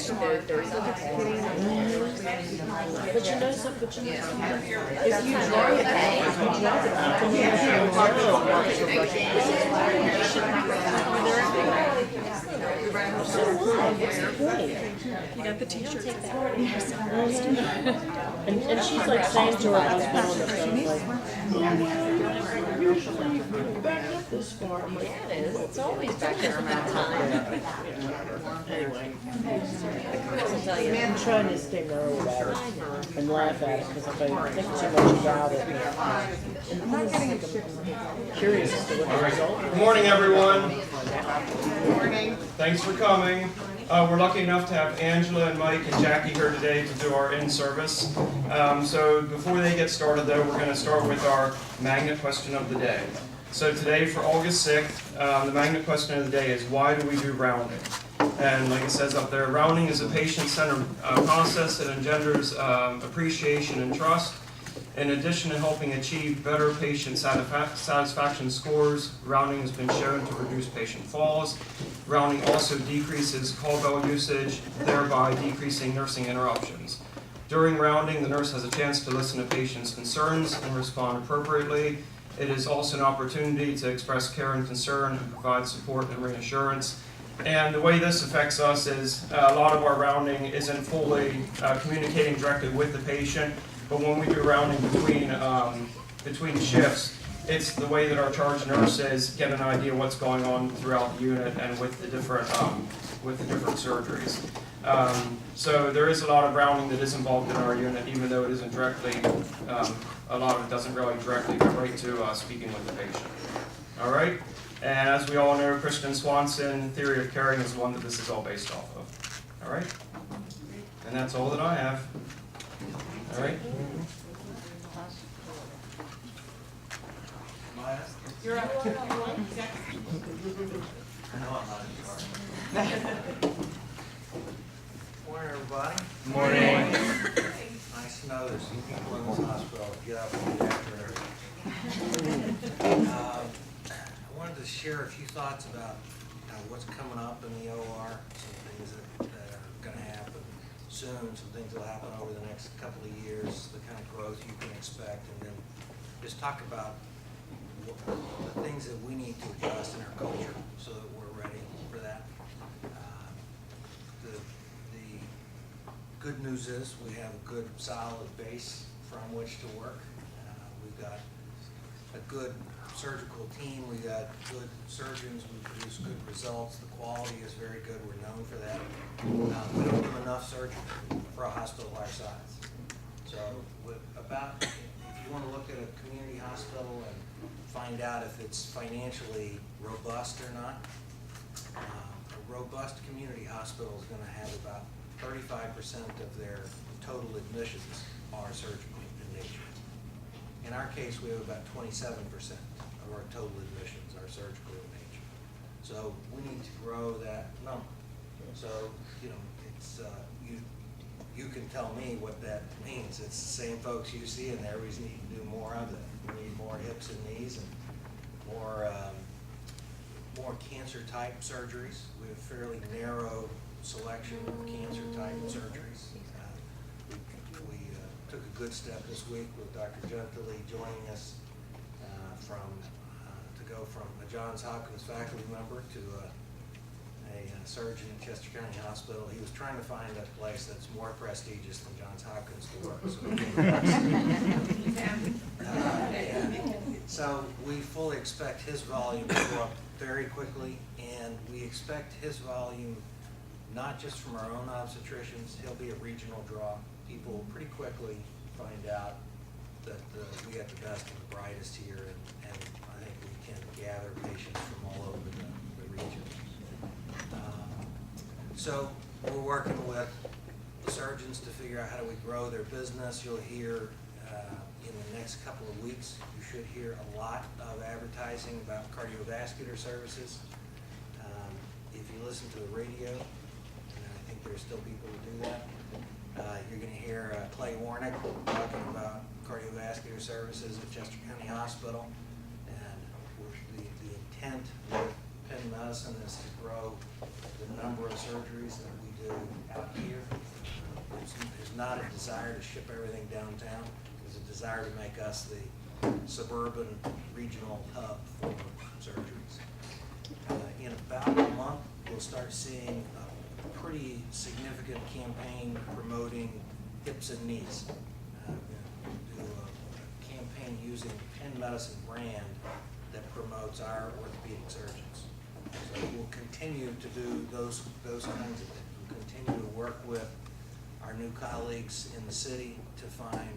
there's other things. But you know something, if you drive it, so what? What's the point? You got the t-shirts. And she's like saying to her husband on the phone, like, usually back up this far. I'm like, Yeah, it is. It's always back there around time. anyway. I'll tell you. I'm trying to stay mellow about it and laugh at it because if I think too much about it, I'm curious as to what the result is. Good morning, everyone. Good morning. Thanks for coming. We're lucky enough to have Angela and Mike and Jackie here today to do our in-service. So before they get started, though, we're going to start with our magnet question of the day. So today, for August 6th, the magnet question of the day is, why do we do rounding? And like it says up there, rounding is a patient-centered process that engenders appreciation and trust. In addition to helping achieve better patient satisfaction scores, rounding has been shown to reduce patient falls. Rounding also decreases call bell usage, thereby decreasing nursing interruptions. During rounding, the nurse has a chance to listen to patients' concerns and respond appropriately. It is also an opportunity to express care and concern and provide support and reassurance. And the way this affects us is a lot of our rounding isn't fully communicating directly with the patient. But when we do rounding between shifts, it's the way that our charge nurses get an idea what's going on throughout the unit and with the different surgeries. So there is a lot of rounding that is involved in our unit, even though it isn't directly. A lot of it doesn't really directly relate to speaking with the patient. All right. And as we all know, Christian Swanson theory of caring is the one that this is all based off of. All right. And that's all that I have. All right. You're up. I know I'm not in charge. Morning, everybody. Morning. Nice to know there's some people in this hospital that get up and get after everything. I wanted to share a few thoughts about what's coming up in the OR, some things that are going to happen soon, some things that will happen over the next couple of years, the kind of growth you can expect, and then just talk about the things that we need to adjust in our culture so that we're ready for that. The good news is we have a good solid base from which to work. We've got a good surgical team, we got good surgeons, we produce good results, the quality is very good, we're known for that. We don't do enough surgery for a hospital our size. So if you want to look at a community hospital and find out if it's financially robust or not, a robust community hospital is going to have about 35% of their total admissions are surgical in nature. In our case, we have about 27% of our total admissions are surgical in nature. So we need to grow that number. So, it's you can tell me what that means. It's the same folks you see in there. We just need to do more of it. We need more hips and knees and more cancer type surgeries. We have a fairly narrow selection of cancer type surgeries. We took a good step this week with Dr. Gentili joining us to go from a Johns Hopkins faculty member to a surgeon at Chester County Hospital. He was trying to find a place that's more prestigious than Johns Hopkins to work. So we fully expect his volume to go up very quickly, and we expect his volume not just from our own obstetricians. He'll be a regional draw. People will pretty quickly find out that we got the best and the brightest here, and I think we can gather patients from all over the region. So we're working with the surgeons to figure out how do we grow their business. You'll hear in the next couple of weeks, you should hear a lot of advertising about cardiovascular services. If you listen to the radio, and I think there's still people who do that, you're going to hear Clay Warnick talking about cardiovascular services at Chester County Hospital. And the intent with Penn Penn Medicine is to grow the number of surgeries that we do out here. There's not a desire to ship everything downtown. There's a desire to make us the suburban regional hub for surgeries. In about a month, we'll start seeing a pretty significant campaign promoting hips and knees. We'll do a campaign using Penn Medicine brand that promotes our orthopedic surgeons. So we'll continue to do those kinds of things. We'll continue to work with our new colleagues in the city to find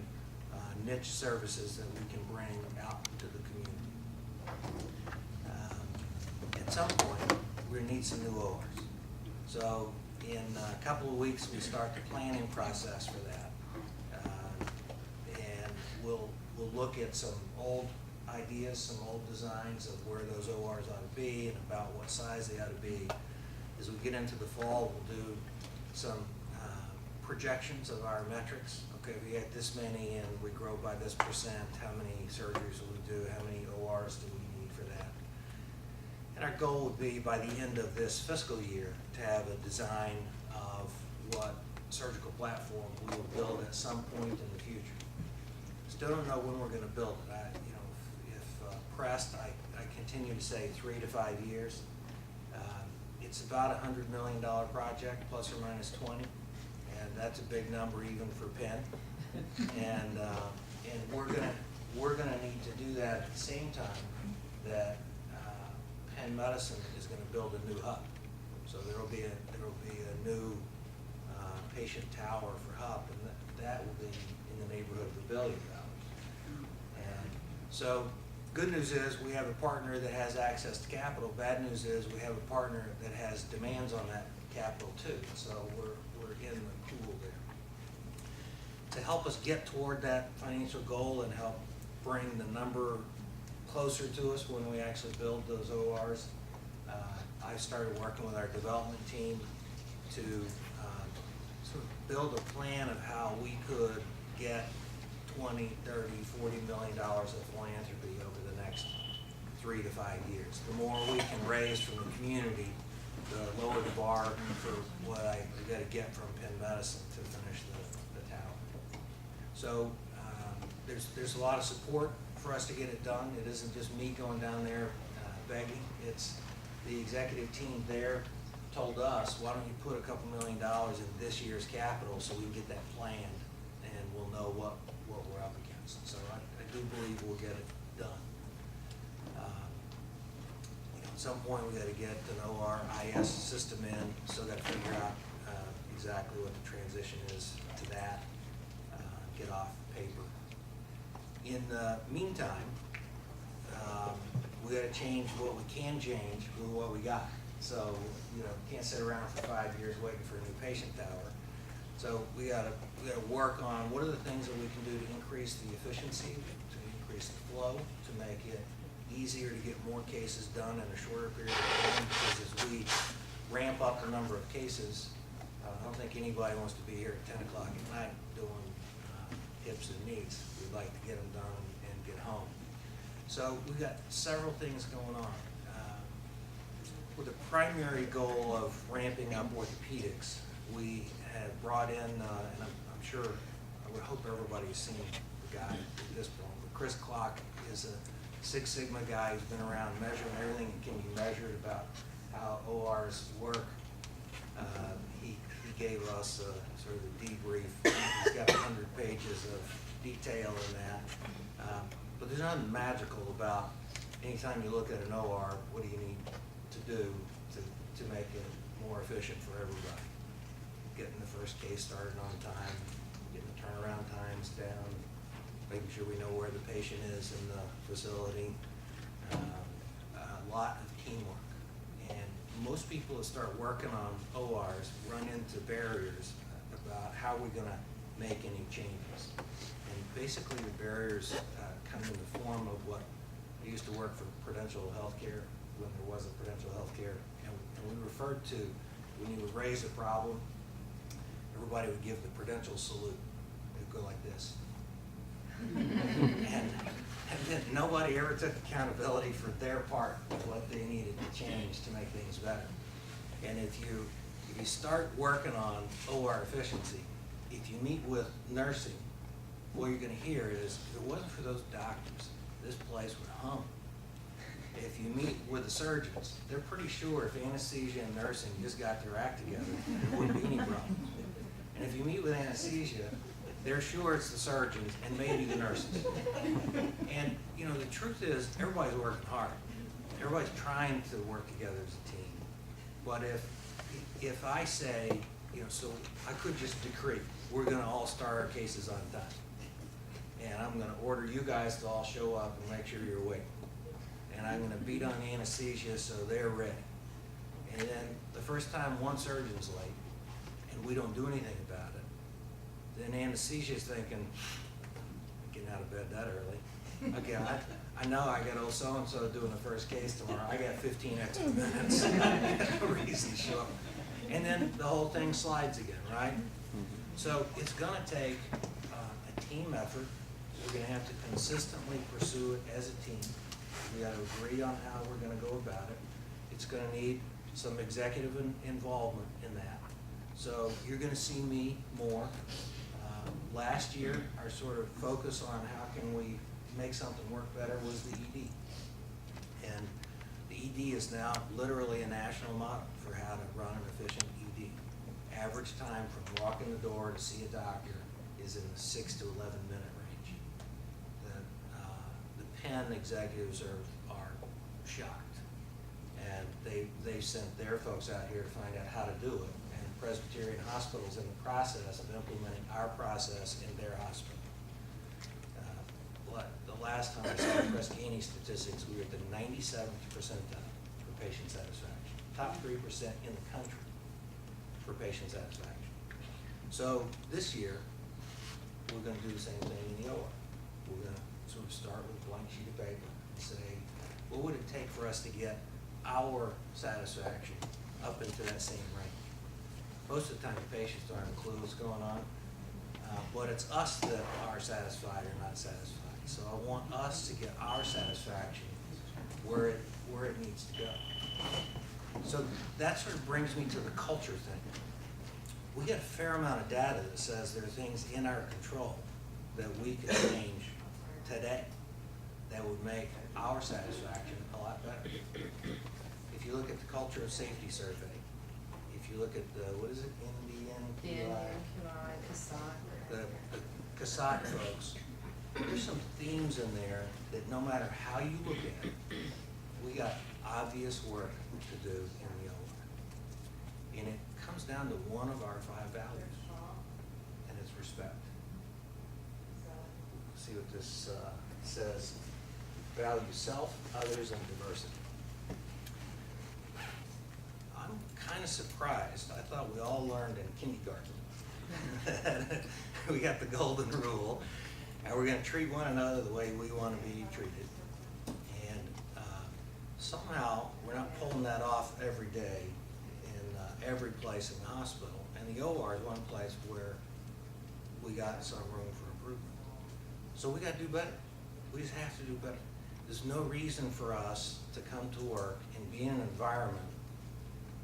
niche services that we can bring out to the community. At some point, we're gonna need some new ORs. So in a couple of weeks, we start the planning process for that. And we'll look at some old ideas, some old designs of where those ORs ought to be and about what size they ought to be. As we get into the fall, we'll do some projections of our metrics. Okay, we had this many and we grow by this percent, how many surgeries will we do, how many ORs do we need for that? And our goal would be by the end of this fiscal year to have a design of what surgical platform we will build at some point in the future. Still don't know when we're going to build it. If pressed, I continue to say 3 to 5 years. It's about a $100 million project, plus or minus 20. And that's a big number even for Penn. And we're gonna need to do that at the same time that Penn Medicine is gonna build a new hub. So there will be a new patient tower for hub, and that will be in the neighborhood of $1 billion. And so good news is we have a partner that has access to capital. Bad news is we have a partner that has demands on that capital too. So we're in the pool there. To help us get toward that financial goal and help bring the number closer to us when we actually build those ORs, I started working with our development team to sort of build a plan of how we could get 20, 30, $40 million of philanthropy over the next 3 to 5 years. The more we can raise from the community, the lower the bar for what I got to get from Penn Medicine to finish the tower. So there's a lot of support for us to get it done. It isn't just me going down there begging. It's the executive team there told us, why don't you put a couple $1 million in this year's capital so we can get that planned and we'll know what we're up against. So I do believe we'll get it done. At some point we got to get an ORIS system in, still got to figure out exactly what the transition is to that, get off paper. In the meantime, we got to change what we can change with what we got. So, can't sit around for 5 years waiting for a new patient tower. So we got to work on what are the things that we can do to increase the efficiency, to increase the flow, to make it easier to get more cases done in a shorter period of time, because as we ramp up the number of cases, I don't think anybody wants to be here at 10 o'clock at night doing hips and knees. We'd like to get them done and get home. So we've got several things going on. With the primary goal of ramping up orthopedics, we have brought in, and I'm sure, I would hope everybody's seen the guy at this point, but Chris Clock is a Six Sigma guy who's been around measuring everything that can be measured about how ORs work. He gave us a sort of a debrief. He's got 100 pages of detail in that. But there's nothing magical about anytime you look at an OR, what do you need to do to make it more efficient for everybody? Getting the first case started on time, getting the turnaround times down, making sure we know where the patient is in the facility, a lot of teamwork. And most people that start working on ORs run into barriers about how we're going to make any changes. And basically the barriers come in the form of what I used to work for Prudential Healthcare when there was a Prudential Healthcare. And we referred to, when you would raise a problem, everybody would give the Prudential salute. They'd go like this. And then nobody ever took accountability for their part of what they needed to change to make things better. And if you start working on OR efficiency, if you meet with nursing, what you're gonna hear is, if it wasn't for those doctors, this place would hum. If you meet with the surgeons, they're pretty sure if anesthesia and nursing just got their act together, there wouldn't be any problem. And if you meet with anesthesia, they're sure it's the surgeons and maybe the nurses. And, you know, the truth is, everybody's working hard. Everybody's trying to work together as a team. But if I say, you know, so I could just decree, we're gonna all start our cases on time. And I'm gonna order you guys to all show up and make sure you're awake. And I'm gonna beat on the anesthesia so they're ready. And then the first time one surgeon's late and we don't do anything about it, then anesthesia is thinking, getting out of bed that early. Okay, I know I got old so-and-so doing the first case tomorrow. I got 15 extra minutes. I got no reason to show up. And then the whole thing slides again, right? So it's gonna take a team effort. We're gonna have to consistently pursue it as a team. We gotta agree on how we're gonna go about it. It's gonna need some executive involvement in that. So you're gonna see me more. Last year, our sort of focus on how can we make something work better was the ED. And the ED is now literally a national model for how to run an efficient ED. Average time from walking the door to see a doctor is in the 6 to 11 minute range. The Penn executives are shocked. And they sent their folks out here to find out how to do it. And Presbyterian Hospital's in the process of implementing our process in their hospital. The last time I saw Prescini statistics, we were at the 97th percentile for patient satisfaction. Top 3% in the country for patient satisfaction. So this year, we're gonna do the same thing in the OR. We're gonna sort of start with a blank sheet of paper and say, what would it take for us to get our satisfaction up into that same range? Most of the time, the patients don't have a clue what's going on, but it's us that are satisfied or not satisfied. So I want us to get our satisfaction where it needs to go. So that sort of brings me to the culture thing. We get a fair amount of data that says there are things in our control that we can change today that would make our satisfaction a lot better. If you look at the culture of safety survey, if you look at the, what is it, the CASAT folks, there's some themes in there that no matter how you look at it, we got obvious work to do in the OR. And it comes down to one of our 5 values, and it's respect. See what this says. Value self, others, and diversity. I'm kind of surprised. I thought we all learned in kindergarten. We got the golden rule. And we're going to treat one another the way we want to be treated. And somehow we're not pulling that off every day in every place in the hospital. And the OR is one place where we got some room for improvement. So we got to do better. We just have to do better. There's no reason for us to come to work and be in an environment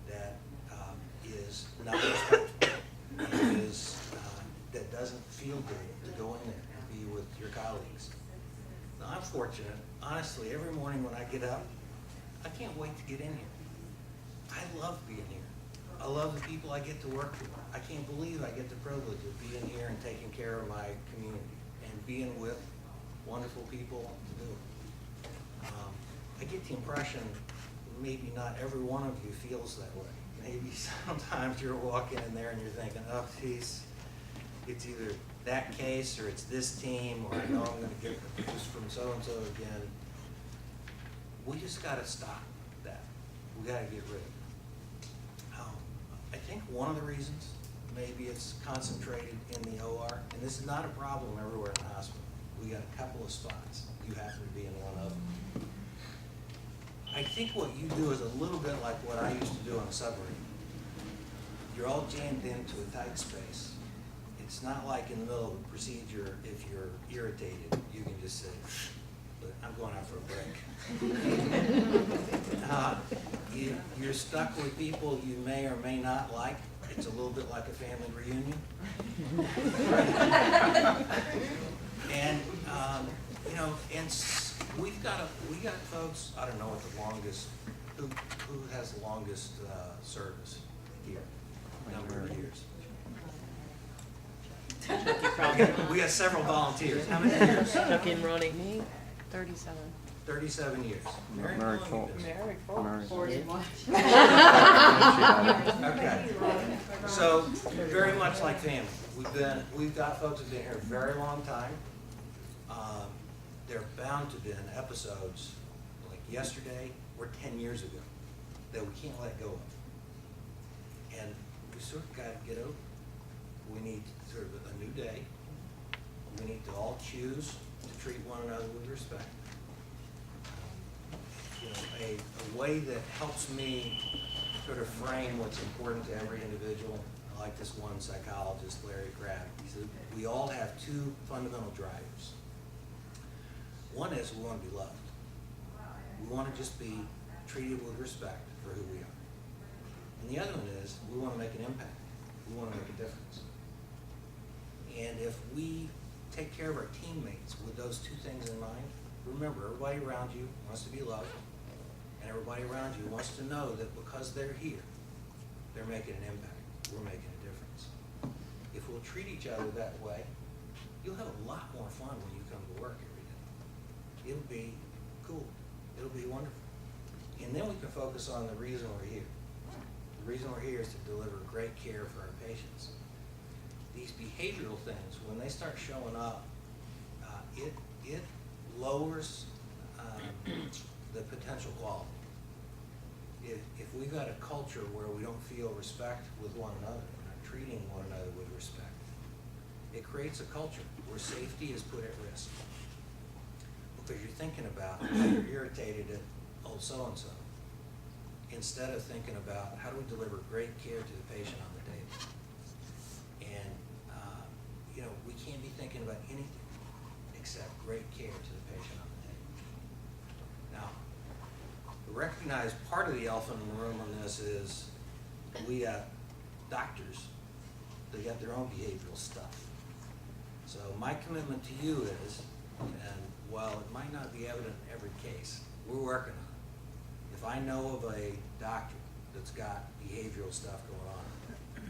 that is not respectful, that doesn't feel good to go in there and be with your colleagues. Now, I'm fortunate, honestly, every morning when I get up, I can't wait to get in here. I love being here. I love the people I get to work with. I can't believe I get the privilege of being here and taking care of my community and being with wonderful people to do it. I get the impression maybe not every one of you feels that way. Maybe sometimes you're walking in there and you're thinking, oh, geez, it's either that case or it's this team, or I know I'm going to get the boost from so-and-so again. We just got to stop that. We got to get rid of it. I think one of the reasons, maybe it's concentrated in the OR, and this is not a problem everywhere in the hospital. We got a couple of spots. You happen to be in one of them. I think what you do is a little bit like what I used to do on a submarine. You're all jammed into a tight space. It's not like in the middle of a procedure, if you're irritated, you can just say, but I'm going out for a break. You're stuck with people you may or may not like. It's a little bit like a family reunion. And, you know, we got folks, I don't know what the longest, who has the longest service here, number of years. We got several volunteers. How many years? Stuck in running. Me, 37. 37 years. Mary, how Married long folks. you been? Married Married. 41. Okay. So very much like family. We've got folks who've been here a very long time. There are bound to have been episodes like yesterday or 10 years ago that we can't let go of. And we sort of got to get over. We need sort of a new day. We need to all choose to treat one another with respect. You know, a way that helps me sort of frame what's important to every individual. I like this one psychologist, Larry Crabb. He said, we all have two fundamental drivers. One is we want to be loved. We want to just be treated with respect for who we are. And the other one is we want to make an impact. We want to make a difference. And if we take care of our teammates with those two things in mind, remember, everybody around you wants to be loved, and everybody around you wants to know that because they're here, they're making an impact. We're making a difference. If we'll treat each other that way, you'll have a lot more fun when you come to work every day. It'll be cool. It'll be wonderful. And then we can focus on the reason we're here. The reason we're here is to deliver great care for our patients. These behavioral things, when they start showing up, it lowers the potential quality. If we've got a culture where we don't feel respect with one another, we're not treating one another with respect, it creates a culture where safety is put at risk. Because you're thinking about how you're irritated at old so-and-so, instead of thinking about how do we deliver great care to the patient on the daily. And, you know, we can't be thinking about anything except great care to the patient on the daily. Now, the recognized part of the elephant in the room on this is we got doctors, they got their own behavioral stuff. So my commitment to you is, and while it might not be evident in every case, we're working on it. If I know of a doctor that's got behavioral stuff going on,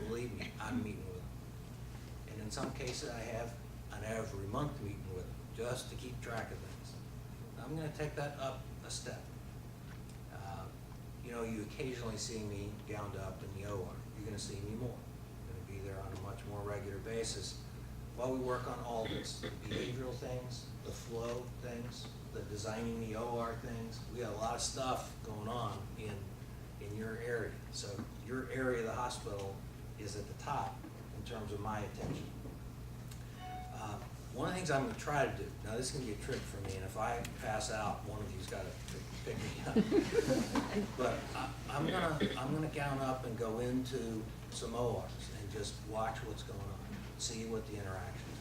believe me, I'm meeting with them. And in some cases, I have an every month meeting with them just to keep track of things. I'm going to take that up a step. You know, you occasionally see me gowned up in the OR. You're going to see me more. I'm going to be there on a much more regular basis while we work on all this, the behavioral things, the flow things, the designing the OR things. We got a lot of stuff going on in your area. So your area of the hospital is at the top in terms of my attention. One of the things I'm going to try to do, now this is going to be a trick for me, and if I pass out, one of you's got to pick me up. But I'm gonna gown up and go into some ORs and just watch what's going on, see what the interactions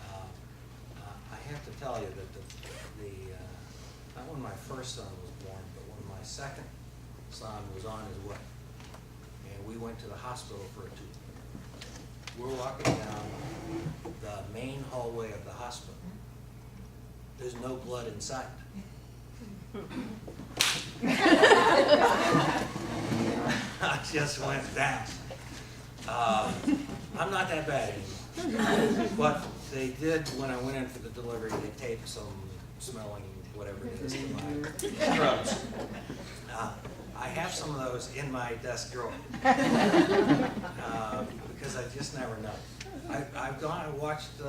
are. I have to tell you that not when my first son was born, but when my second son was on his way, and we went to the hospital for a tour. We're walking down the main hallway of the hospital. There's no blood in sight. I just went down. I'm not that bad anymore. But they did, when I went in for the delivery, they taped some smelling, whatever it is, to my throats. I have some of those in my desk drawer. Because I just never know. I've gone and watched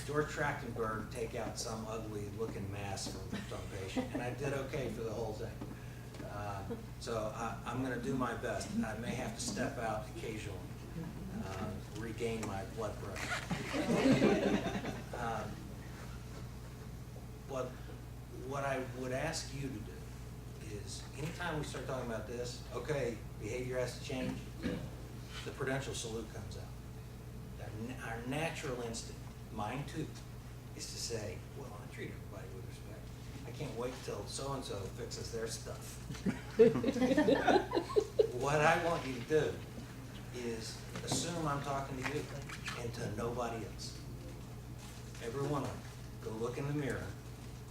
George Trachtenberg take out some ugly looking mass from some patient, and I did okay for the whole thing. So I'm going to do my best. I may have to step out occasionally, regain my blood pressure. But what I would ask you to do is, anytime we start talking about this, okay, behavior has to change, the prudential salute comes out. Our natural instinct, mine too, is to say, well, I treat everybody with can't wait till so-and-so fixes their stuff. What I want you to do is assume I'm talking to you and to nobody else. Every one of you, go look in the mirror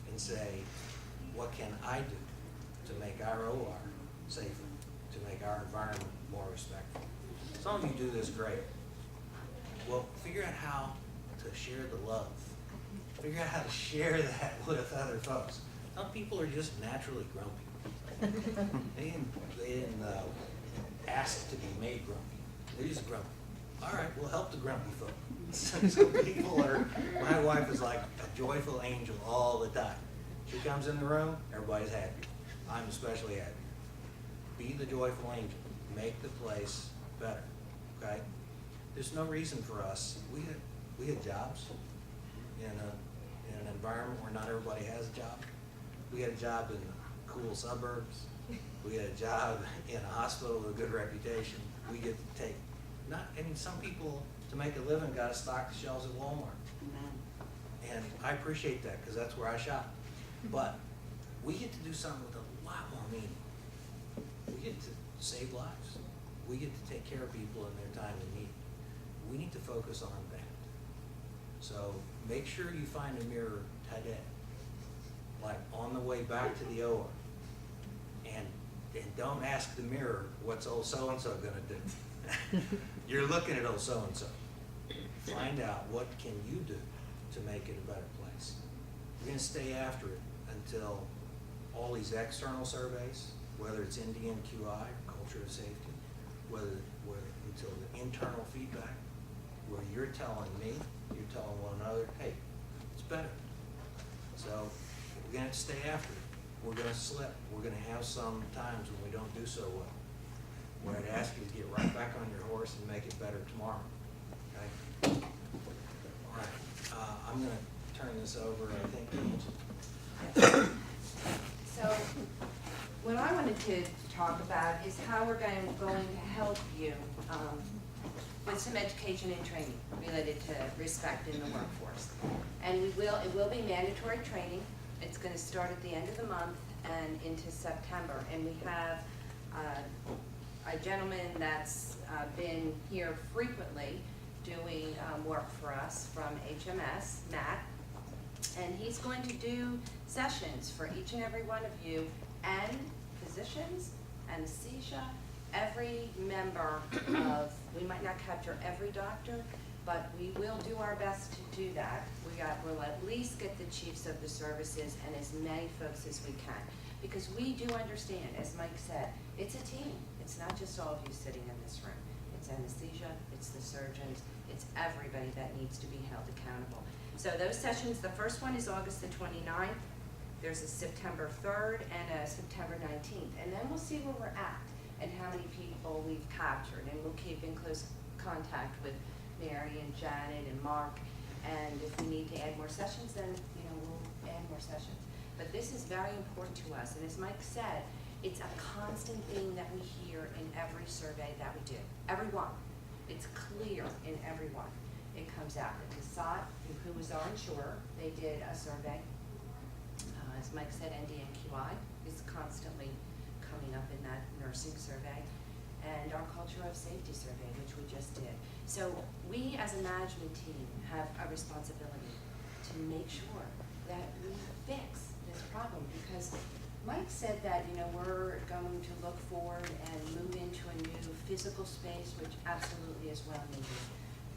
and say, what can I do to make our OR safer, to make our environment more respectful? Some of you do this great. Well, figure out how to share the love. Figure out how to share that with other folks. Some people are just naturally grumpy. They didn't ask to be made grumpy. They're just grumpy. All right, we'll help the grumpy folk. Some people are, my wife is like a joyful angel all the time. She comes in the room, everybody's happy. I'm especially happy. Be the joyful angel. Make the place better, okay? There's no reason for us. We had jobs in an environment where not everybody has a job. We had a job in the cool suburbs. We had a job in a hospital with a good reputation. We get to take, some people to make a living got to stock the shelves at Walmart. And I appreciate that because that's where I shop. But we get to do something with a lot more meaning. We get to save lives. We get to take care of people in their time of need. We need to focus on that. So make sure you find a mirror today, like on the way back to the OR. And don't ask the mirror, what's old so-and-so gonna do? You're looking at old so-and-so. Find out what can you do to make it a better place. We're gonna stay after it until all these external surveys, whether it's NDNQI, culture of safety, until the internal feedback, where you're telling me, you're telling one another, hey, it's better. So we're gonna stay after it. We're gonna slip. We're gonna have some times when we don't do so well. Where I'd ask you to get right back on your horse and make it better tomorrow. Okay? All right. I'm gonna turn this over, I think, to Angie. So what I wanted to talk about is how we're going to help you with some education and training related to respect in the workforce. And it will be mandatory training. It's going to start at the end of the month and into September. And we have a gentleman that's been here frequently doing work for us from HMS, Matt. And he's going to do sessions for each and every one of you and physicians, anesthesia, every member of, we might not capture every doctor, but we will do our best to do that. We'll at least get the chiefs of the services and as many folks as we can. Because we do understand, as Mike said, it's a team. It's not just all of you sitting in this room. It's anesthesia, it's the surgeons, it's everybody that needs to be held accountable. So those sessions, the first one is August the 29th. There's a September 3rd and a September 19th. And then we'll see where we're at and how many people we've captured. And we'll keep in close contact with Mary and Janet and Mark. And if we need to add more sessions, then we'll add more sessions. But this is very important to us. And as Mike said, it's a constant thing that we hear in every survey that we do. Every one. It's clear in every one. It comes out. The CSOT, who was our insurer, they did a survey. As Mike said, NDNQI is constantly coming up in that nursing survey. And our culture of safety survey, which we just did. So we as a management team have a responsibility to make sure that we fix this problem, because Mike said that we're going to look forward and move into a new physical space, which absolutely is well needed.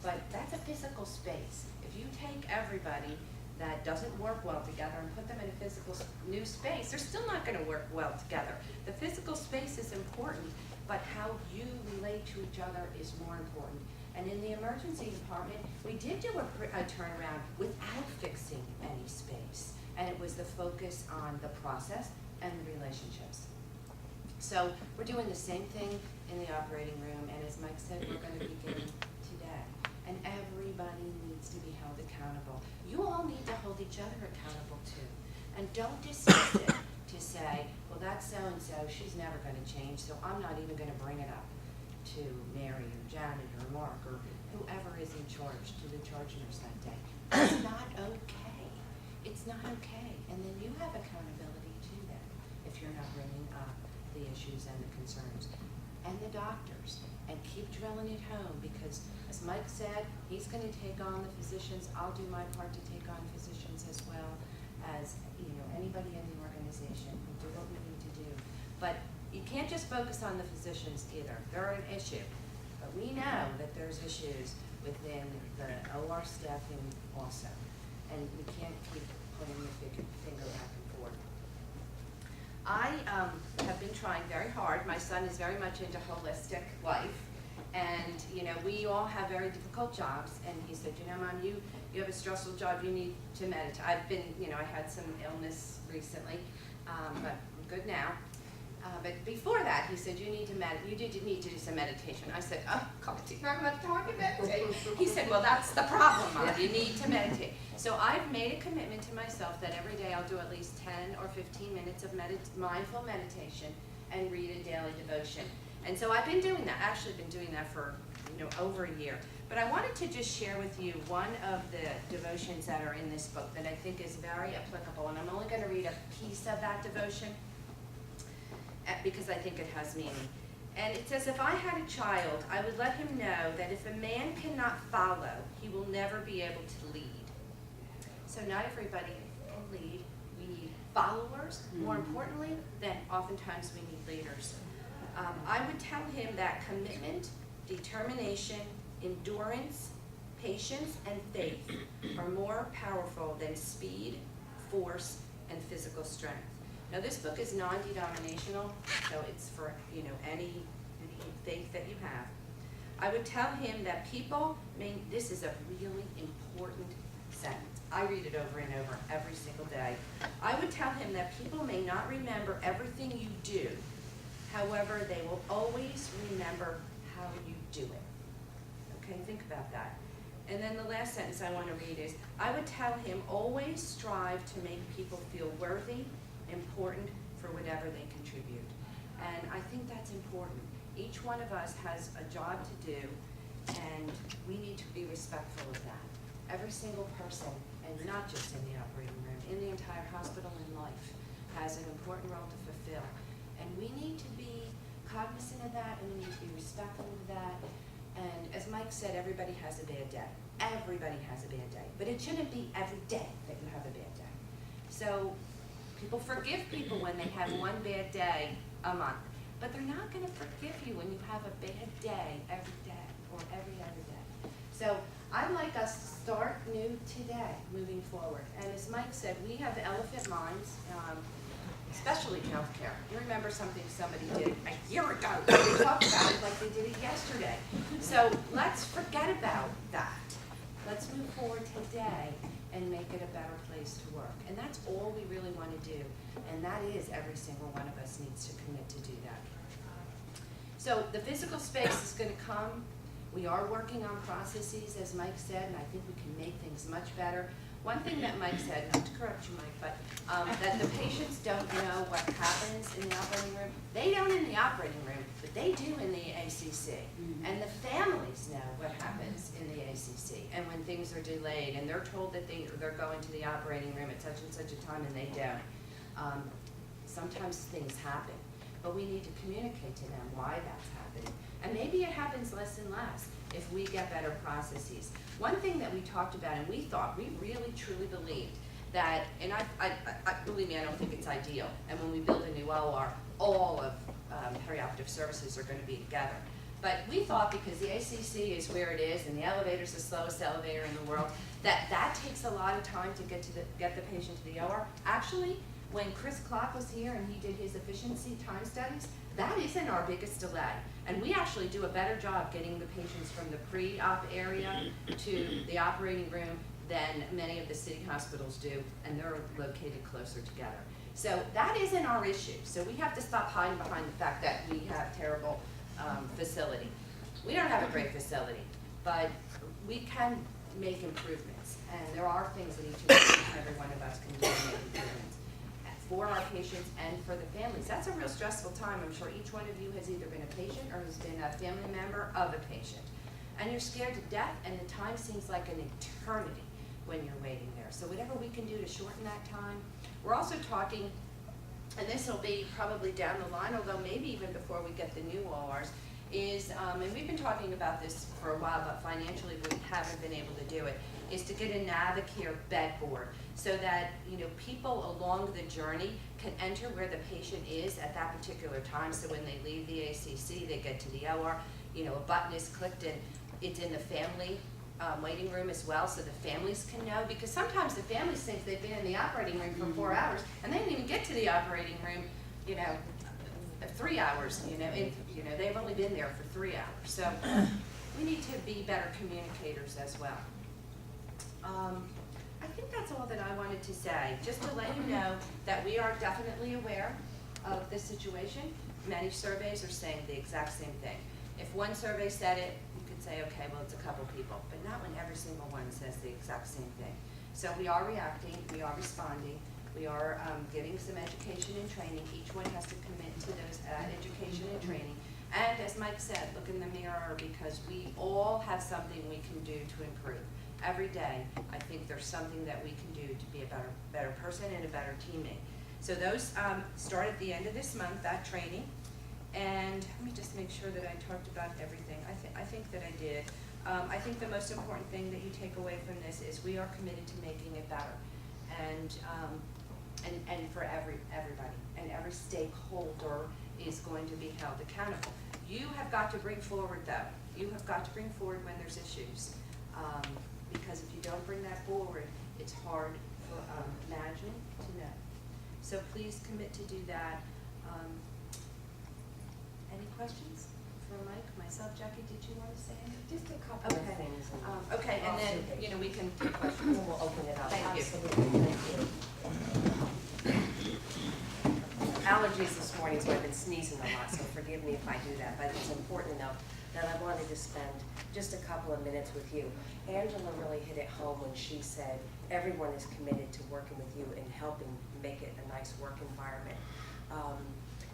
But that's a physical space. If you take everybody that doesn't work well together and put them in a physical new space, they're still not going to work well together. The physical space is important, but how you relate to each other is more important. And in the emergency department, we did do a turnaround without fixing any space. And it was the focus on the process and the relationships. So we're doing the same thing in the operating room, and as Mike said, we're going to begin today. And everybody needs to be held accountable. You all need to hold each other accountable too. And don't dismiss it to say, well, that's so-and-so, she's never going to change, so I'm not even going to bring it up to Mary or Janet or Mark or whoever is in charge, to the charge nurse that day. It's not okay. it's not okay. And then you have accountability to them if you're not bringing up the issues and the concerns. And the doctors, and keep drilling it home, because as Mike said, he's going to take on the physicians. I'll do my part to take on physicians as well as, you know, anybody in the organization. We'll do what we need to do. But you can't just focus on the physicians either. They're an issue. But we know that there's issues within the OR staffing also. And we can't keep pointing the finger back and forth. I have been trying very hard. My son is very much into holistic life. And, you know, we all have very difficult jobs. And he said, you know, Mom, you have a stressful job. You need to meditate. I've been, you know, I had some illness recently, but I'm good now. But before that, he said, you need to need to do some meditation. I said, oh, can't take very much time to meditate. He said, well, that's the problem, Mom. You need to meditate. So I've made a commitment to myself that every day I'll do at least 10 or 15 minutes of mindful meditation and read a daily devotion. And so I've been doing that. Actually been doing that for, you know, over a year. But I wanted to just share with you one of the devotions that are in this book that I think is very applicable. And I'm only going to read a piece of that devotion because I think it has meaning. And it says, if I had a child, I would let him know that if a man cannot follow, he will never be able to lead. So not everybody can lead. We need followers. More importantly, then oftentimes we need leaders. I would tell him that commitment, determination, endurance, patience, and faith are more powerful than speed, force, and physical strength. Now this book is non-denominational, so it's for, you know, any faith that you have. I would tell him that people this is a really important sentence. I read it over and over every single day. I would tell him that people may not remember everything you do. However, they will always remember how you do it. Okay, think about that. And then the last sentence I want to read is, I would tell him always strive to make people feel worthy, important for whatever they contribute. And I think that's important. Each one of us has a job to do, and we need to be respectful of that. Every single person, and not just in the operating room, in the entire hospital and life, has an important role to fulfill. And we need to be cognizant of that, and we need to be respectful of that. And as Mike said, everybody has a bad day. Everybody has a bad day. But it shouldn't be every day that you have a bad day. So people forgive people when they have one bad day a month. But they're not going to forgive you when you have a bad day every day or every other day. So I'd like us to start new today, moving forward. And as Mike said, we have elephant minds, especially in healthcare. You remember something somebody did a year ago. They talked about it like they did it yesterday. So let's forget about that. Let's move forward today and make it a better place to work. And that's all we really want to do. And that is every single one of us needs to commit to do that. So the physical space is going to come. We are working on processes, as Mike said, and I think we can make things much better. One thing that Mike said, not to correct you, Mike, but that the patients don't know what happens in the operating room. They don't in the operating room, but they do in the ACC. And the families know what happens in the ACC. And when things are delayed, and they're told that they're going to the operating room at such and such a time, and they don't. Sometimes things happen, but we need to communicate to them why that's happening. And maybe it happens less and less if we get better processes. One thing that we talked about, and we really truly believed that, and I believe me, I don't think it's ideal. And when we build a new OR, all of perioperative services are going to be together. But we thought because the ACC is where it is, and the elevator's the slowest elevator in the world, that takes a lot of time to get the patient to the OR. Actually, when Chris Klopp was here and he did his efficiency time studies, that isn't our biggest delay. And we actually do a better job getting the patients from the pre-op area to the operating room than many of the city hospitals do, and they're located closer together. So that isn't our issue. So we have to stop hiding behind the fact that we have terrible facility. We don't have a great facility, but we can make improvements. And there are things that each and every one of us can do to make improvements for our patients and for the families. That's a real stressful time. I'm sure each one of you has either been a patient or has been a family member of a patient. And you're scared to death, and the time seems like an eternity when you're waiting there. So whatever we can do to shorten that time. We're also talking, and this will be probably down the line, although maybe even before we get the new ORs, is, and we've been talking about this for a while, but financially we haven't been able to do it, is to get a Navicare bed board so that, you know, people along the journey can enter where the patient is at that particular time. So when they leave the ACC, they get to the OR, you know, a button is clicked and it's in the family waiting room as well, so the families can know, because sometimes the families think they've been in the operating room for 4 hours and they didn't even get to the operating room, you know, 3 hours, you know, they've only been there for 3 hours. So we need to be better communicators as well. I think that's all that I wanted to say, just to let you know that we are definitely aware of the situation. Many surveys are saying the exact same thing. If one survey said it, you could say, okay, well, it's a couple people, but not when every single one says the exact same thing. So we are reacting, we are responding, we are getting some education and training. Each one has to commit to those education and training. And as Mike said, look in the mirror, because we all have something we can do to improve. Every day, I think there's something that we can do to be a better person and a better teammate. So those start at the end of this month, that training. And let me just make sure that I talked about everything. I think that I did. I think the most important thing that you take away from this is we are committed to making it better, and for everybody, and every stakeholder is going to be held accountable. You have got to bring forward, though. You have got to bring forward when there's issues, because if you don't bring that forward, it's hard for management to know. So please commit to do that. Any questions for Mike, myself, Jackie? Did you want to say anything? Just a couple of things. Okay, and then, you know, we can take questions. And we'll open it up. Thank you. Absolutely, thank you. Allergies this morning, so I've been sneezing a lot, so forgive me if I do that, but it's important enough that I wanted to spend just a couple of minutes with you. Angela really hit it home when she said everyone is committed to working with you and helping make it a nice work environment.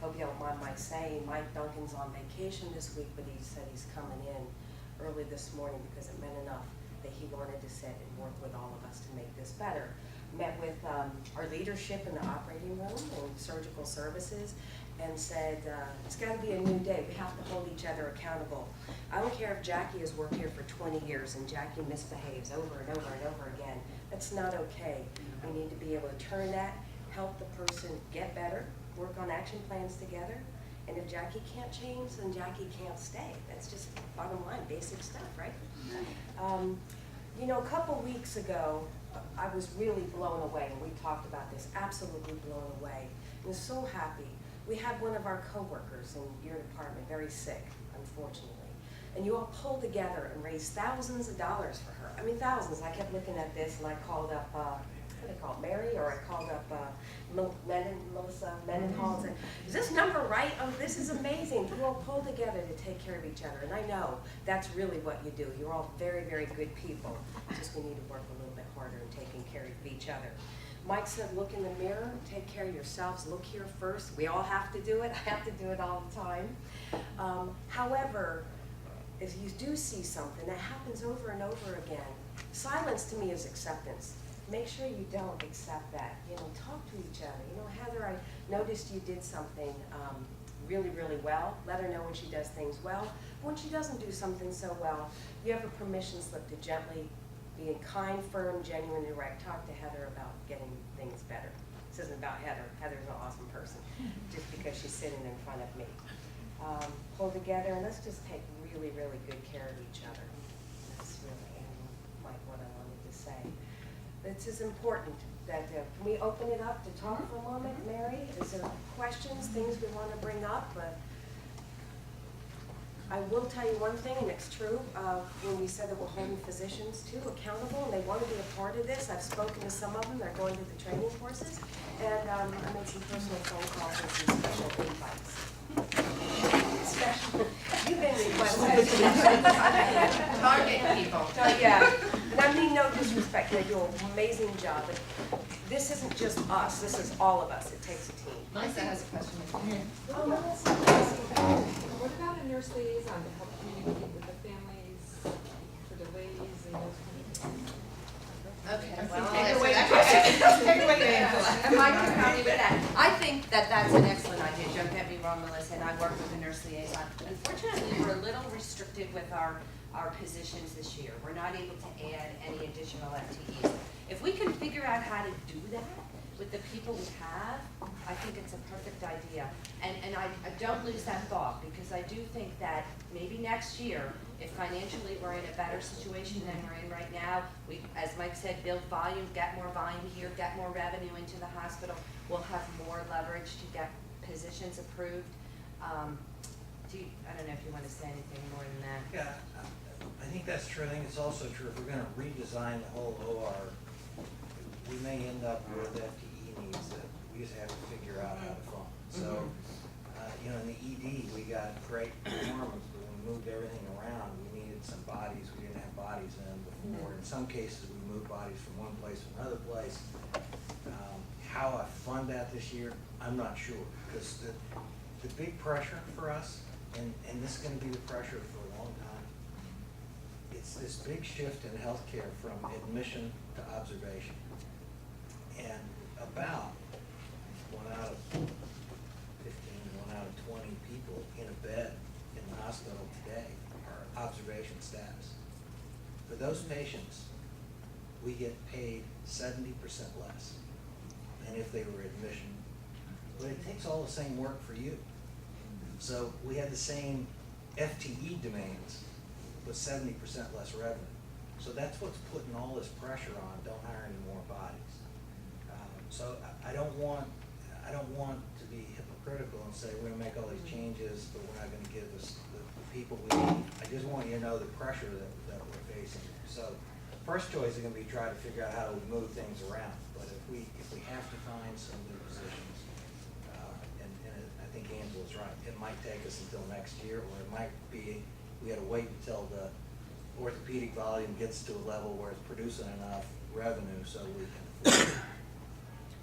Hope you don't mind my saying, Mike Duncan's on vacation this week, but he said he's coming in early this morning because it meant enough that he wanted to sit and work with all of us to make this better. Met with our leadership in the operating room and surgical services and said, it's got to be a new day. We have to hold each other accountable. I don't care if Jackie has worked here for 20 years and Jackie misbehaves over and over and over again. That's not okay. We need to be able to turn that, help the person get better, work on action plans together, and if Jackie can't change, then Jackie can't stay. That's just bottom line, basic stuff, right? You know, a couple weeks ago, I was really blown away, and we talked about this, absolutely blown away. I was so happy. We had one of our coworkers in your department very sick, unfortunately, and you all pulled together and raised thousands of dollars for her. I mean, thousands. I kept looking at this, and I called up, what do they call it, Mary, or I called up Melissa Mendenhall and said, is this number right? Oh, this is amazing. You all pulled together to take care of each other, and I know that's really what you do. You're all very, very good people. It's just we need to work a little bit harder in taking care of each other. Mike said, look in the mirror, take care of yourselves, look here first. We all have to do it. I have to do it all the time. However, if you do see something that happens over and over again, silence to me is acceptance. Make sure you don't accept that. You know, talk to each other. You know, Heather, I noticed you did something really, really well. Let her know when she does things well. But when she doesn't do something so well, you have a permission slip to gently, being kind, firm, genuine, and direct. Talk to Heather about getting things better. This isn't about Heather. Heather's an awesome person, just because she's sitting in front of me. Pull together, and let's just take really, really good care of each other. That's really, Mike, what I wanted to say. This is important that, can we open it up to talk for a moment, Mary? Is there questions, things we want to bring up? I will tell you one thing, and it's true, when we said that we're holding physicians too accountable, and they want to be a part of this. I've spoken to some of them, they're going to the training courses, and I made some personal phone calls and some special invites. Special, you've been requested. Target people. Yeah, and I mean no disrespect, they do an amazing job, but this isn't just us, this is all of us, it takes a team. Lisa has a question. Oh, no, that's amazing. What about a nurse liaison to help communicate with the families for delays and those kind of things? Okay, I can help you with that. I think that that's an excellent idea, don't get me wrong, Melissa, and I work with the nurse liaison. Unfortunately, we're a little restricted with our positions this year. We're not able to add any additional FTEs. If we can figure out how to do that with the people we have, I think it's a perfect idea. And I don't lose that thought, because I do think that maybe next year, if financially we're in a better situation than we're in right now, we, as Mike said, build volume, get more volume here, get more revenue into the hospital, we'll have more leverage to get positions approved. I don't know if you want to say anything more than that. Yeah, I think that's true. I think it's also true, if we're gonna redesign the whole OR, we may end up with FTE needs that we just have to figure out how to fund. So, you know, in the ED, we got great performance, but when we moved everything around, we needed some bodies we didn't have bodies in before. In some cases, we moved bodies from one place to another place. How I fund that this year, I'm not sure, because the big pressure for us, and this is gonna be the pressure for a long time, it's this big shift in healthcare from admission to observation. And about 1 out of 15, 1 out of 20 people in a bed in the hospital today are observation status. For those patients, we get paid 70% less than if they were admission. But it takes all the same work for you. So we have the same FTE demands, but 70% less revenue. So that's what's putting all this pressure on, don't hire any more bodies. So I don't want to be hypocritical and say we're gonna make all these changes, but we're not gonna give us the people we need. I just want you to know the pressure that we're facing. So first choice is gonna be try to figure out how to move things around. But if we have to find some new positions, and I think Angela's right, it might take us until next year, or it might be we got to wait until the orthopedic volume gets to a level where it's producing enough revenue so we can afford it.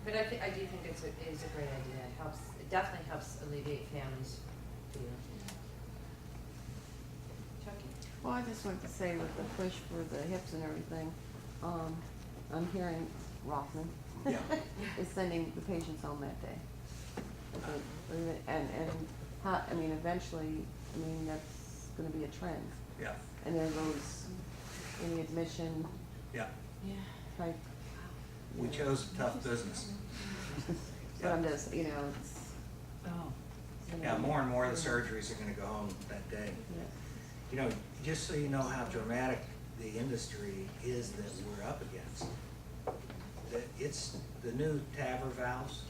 But I do think it is a great idea. It definitely helps alleviate families' fear. Chucky? Well, I just wanted to say with the push for the hips and everything, I'm hearing Rothman Yeah. is sending the patients home that day. And how, I mean, eventually, I mean, that's gonna be a trend. Yeah. And there goes any admission Yeah. type. We chose a tough business. But I'm just, you know, it's. Oh. Yeah, more and more of the surgeries are gonna go home that day. Yeah. You know, just so you know how dramatic the industry is that we're up against, it's the new TAVR valves.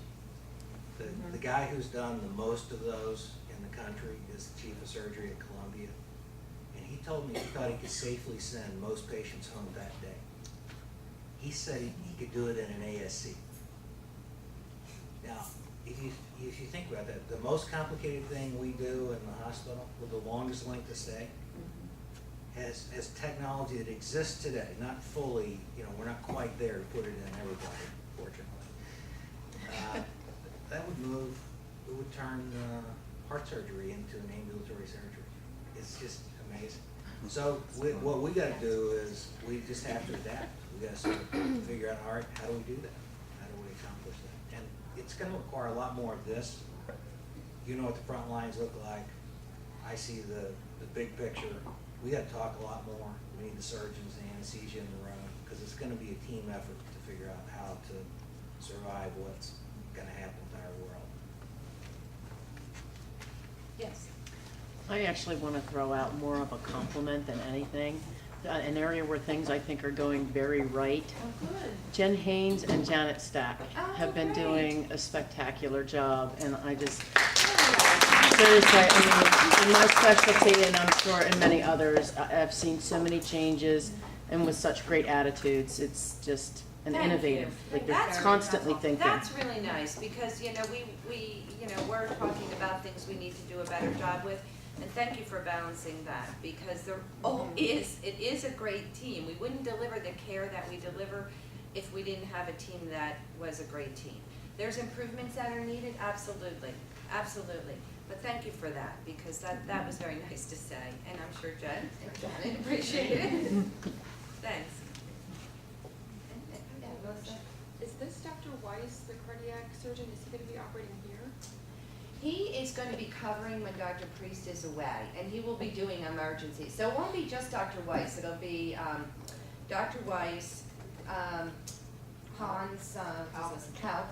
The guy who's done the most of those in the country is the chief of surgery at Columbia. And he told me he thought he could safely send most patients home that day. He said he could do it in an ASC. Now, if you think about that, the most complicated thing we do in the hospital with the longest length of stay has technology that exists today, not fully, you know, we're not quite there to put it in everybody, fortunately. That would turn heart surgery into an ambulatory surgery. It's just amazing. So what we gotta do is we just have to adapt. We gotta sort of figure out, all right, how do we do that? How do we accomplish that? And it's gonna require a lot more of this. You know what the front lines look like. I see the big picture. We gotta talk a lot more. We need the surgeons, the anesthesia in the room, because it's gonna be a team effort to figure out how to survive what's gonna happen to our world. Yes. I actually want to throw out more of a compliment than anything. An area where things I think are going very right. Oh, good. Jen Haynes and Janet Stack have been great. doing a spectacular job, and I just, seriously, I mean, in my specialty, and I'm sure in many others, I've seen so many changes, and with such great attitudes. It's just an Thank innovative, you. like they're That's constantly very thinking. That's really nice, because, you know, we, you know, we're talking about things we need to do a better job with, and thank you for balancing that, because it is a great team. We wouldn't deliver the care that we deliver if we didn't have a team that was a great team. There's improvements that are needed, absolutely, absolutely. But thank you for that, because that was very nice to say, and I'm sure Jen and Janet appreciate it. Thanks. Is this Dr. Weiss, the cardiac He is going to be covering when Dr. Priest is away, and he will be doing emergencies. So it won't be just Dr. Weiss, it'll be Dr. Weiss, Hans Help,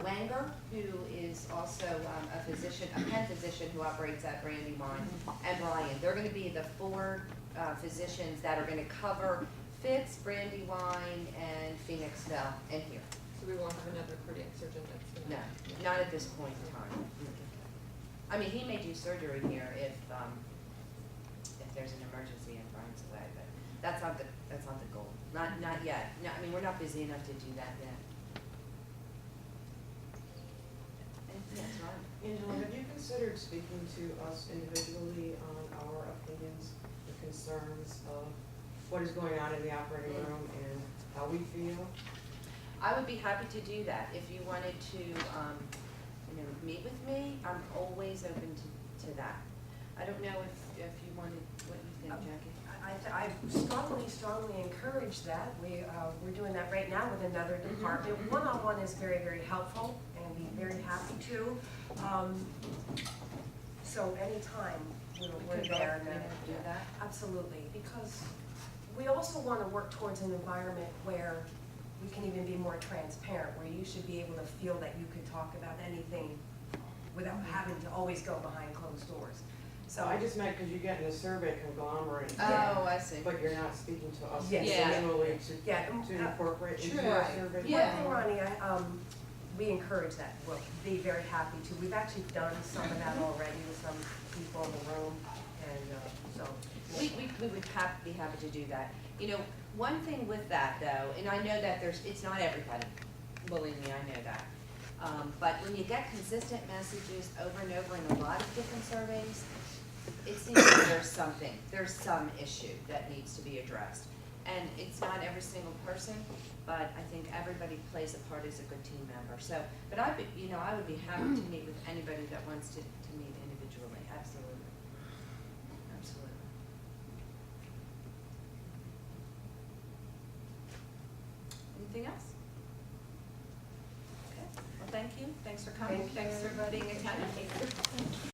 Wanger, who is also a physician, a pen physician who operates at Brandywine, and Brian. They're going to be the four physicians that are going to cover Fitz, Brandywine, and Phoenixville, and here. So we won't have another cardiac surgeon that's No, gonna. not at this point in time. I mean, he may do surgery here if there's an emergency and Brian's away, but that's not the goal. Not yet. No, I mean, we're not busy enough to do that yet. Anything else, Ron? Angela, have you considered speaking to us individually on our opinions, the concerns of what is going on in the operating room and how we feel? I would be happy to do that. If you wanted to, meet with me, I'm always open to that. I don't know if you wanted, what you think, Jackie? I strongly encourage that. We're doing that right now with another department. One-on-one is very, very helpful and be very happy to. So anytime we're there. Do that? Absolutely, because we also want to work towards an environment where we can even be more transparent, where you should be able to feel that you could talk about anything without having to always go behind closed doors. So I just meant because you get in a survey conglomerate. Oh, I see. But you're not speaking to us Yes. individually Yeah, to incorporate into True. our survey. Yeah. One thing, Ronnie, we encourage that. We'll be very happy to. We've actually done some of that already with some people in the room, and so. We would be happy to do that. You know, one thing with that though, and I know that it's not everybody, believe me, I know that. But when you get consistent messages over and over in a lot of different surveys, it seems like there's some issue that needs to be addressed. And it's not every single person, but I think everybody plays a part as a good team member. So, but I would be happy to meet with anybody that wants to meet individually, absolutely. Absolutely. Anything else? Okay, well, thank you. Thanks for coming. Thank you. Thanks for being attended.